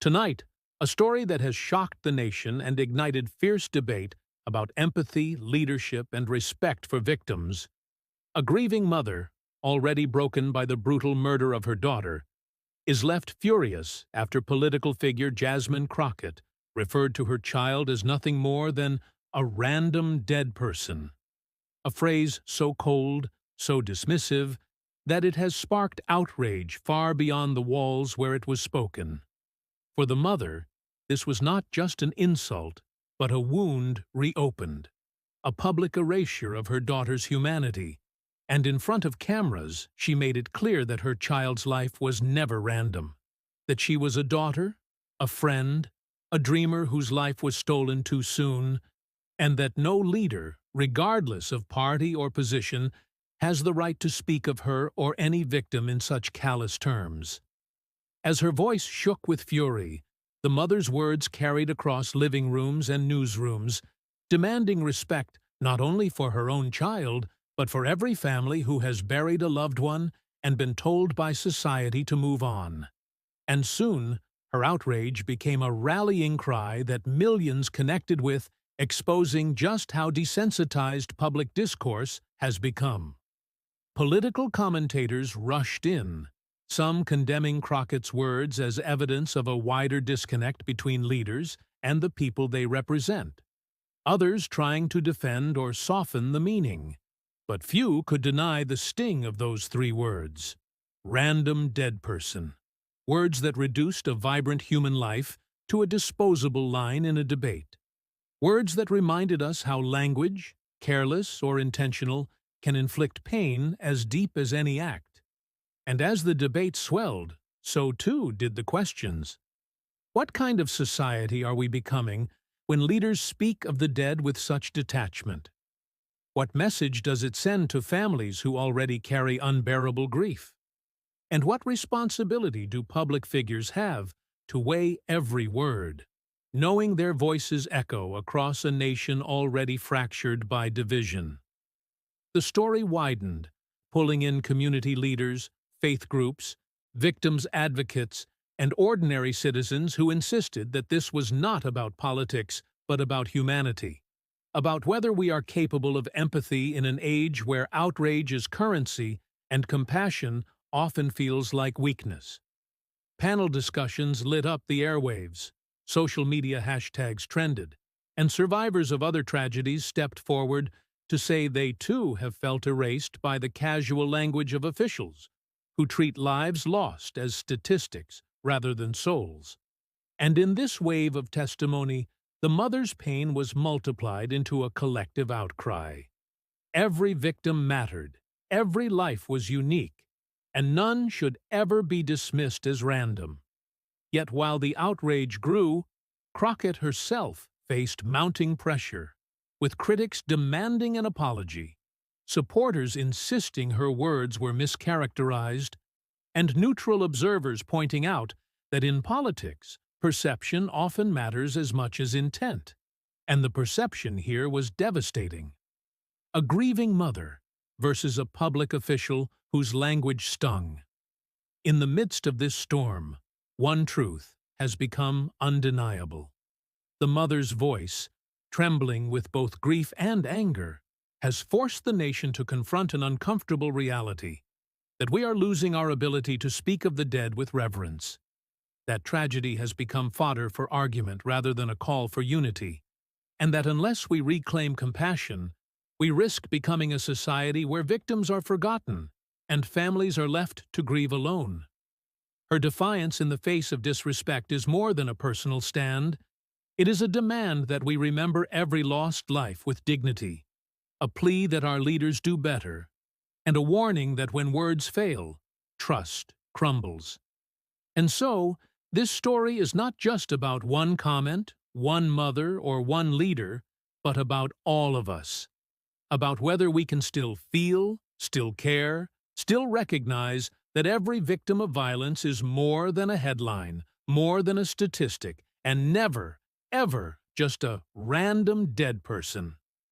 Tonight, a story that has shocked the nation and ignited fierce debate about empathy, leadership, and respect for victims. A grieving mother, already broken by the brutal murder of her daughter, is left furious after political figure Jasmine Crockett referred to her child as nothing more than a random dead person. A phrase so cold, so dismissive, that it has sparked outrage far beyond the walls where it was spoken. For the mother, this was not just an insult, but a wound reopened, a public erasure of her daughter's humanity, and in front of cameras she made it clear that her child's life was never random, that she was a daughter, a friend, a dreamer whose life was stolen too soon, and that no leader, regardless of party or position, has the right to speak of her or any victim in such callous terms. As her voice shook with fury, the mother's words carried across living rooms and newsrooms, demanding respect not only for her own child, but for every family who has buried a loved one and been told by society to move on. And soon, her outrage became a rallying cry that millions connected with, exposing just how desensitized public discourse has become. Political commentators rushed in, some condemning Crockett's words as evidence of a wider disconnect between leaders and the people they represent, others trying to defend or soften the meaning. But few could deny the sting of those three words: random dead person. Words that reduced a vibrant human life to a disposable line in a debate. Words that reminded us how language, careless or intentional, can inflict pain as deep as any act. And as the debate swelled, so too did the questions. What kind of society are we becoming when leaders speak of the dead with such detachment? What message does it send to families who already carry unbearable grief? And what responsibility do public figures have to weigh every word, knowing their voices echo across a nation already fractured by division? The story widened, pulling in community leaders, faith groups, victims' advocates, and ordinary citizens who insisted that this was not about politics, but about humanity, about whether we are capable of empathy in an age where outrage is currency and compassion often feels like weakness. Panel discussions lit up the airwaves, social media hashtags trended, and survivors of other tragedies stepped forward to say they too have felt erased by the casual language of officials, who treat lives lost as statistics rather than souls. And in this wave of testimony, the mother's pain was multiplied into a collective outcry. Every victim mattered, every life was unique, and none should ever be dismissed as random. Yet while the outrage grew, Crockett herself faced mounting pressure, with critics demanding an apology, supporters insisting her words were mischaracterized, and neutral observers pointing out that in politics, perception often matters as much as intent, and the perception here was devastating. A grieving mother versus a public official whose language stung. In the midst of this storm, one truth has become undeniable. The mother's voice, trembling with both grief and anger, has forced the nation to confront an uncomfortable reality, that we are losing our ability to speak of the dead with reverence. That tragedy has become fodder for argument rather than a call for unity, and that unless we reclaim compassion, we risk becoming a society where victims are forgotten and families are left to grieve alone. Her defiance in the face of disrespect is more than a personal stand. It is a demand that we remember every lost life with dignity, a plea that our leaders do better, and a warning that when words fail, trust crumbles. And so, this story is not just about one comment, one mother, or one leader, but about all of us. About whether we can still feel, still care, still recognize that every victim of violence is more than a headline, more than a statistic, and never, ever just a random dead person.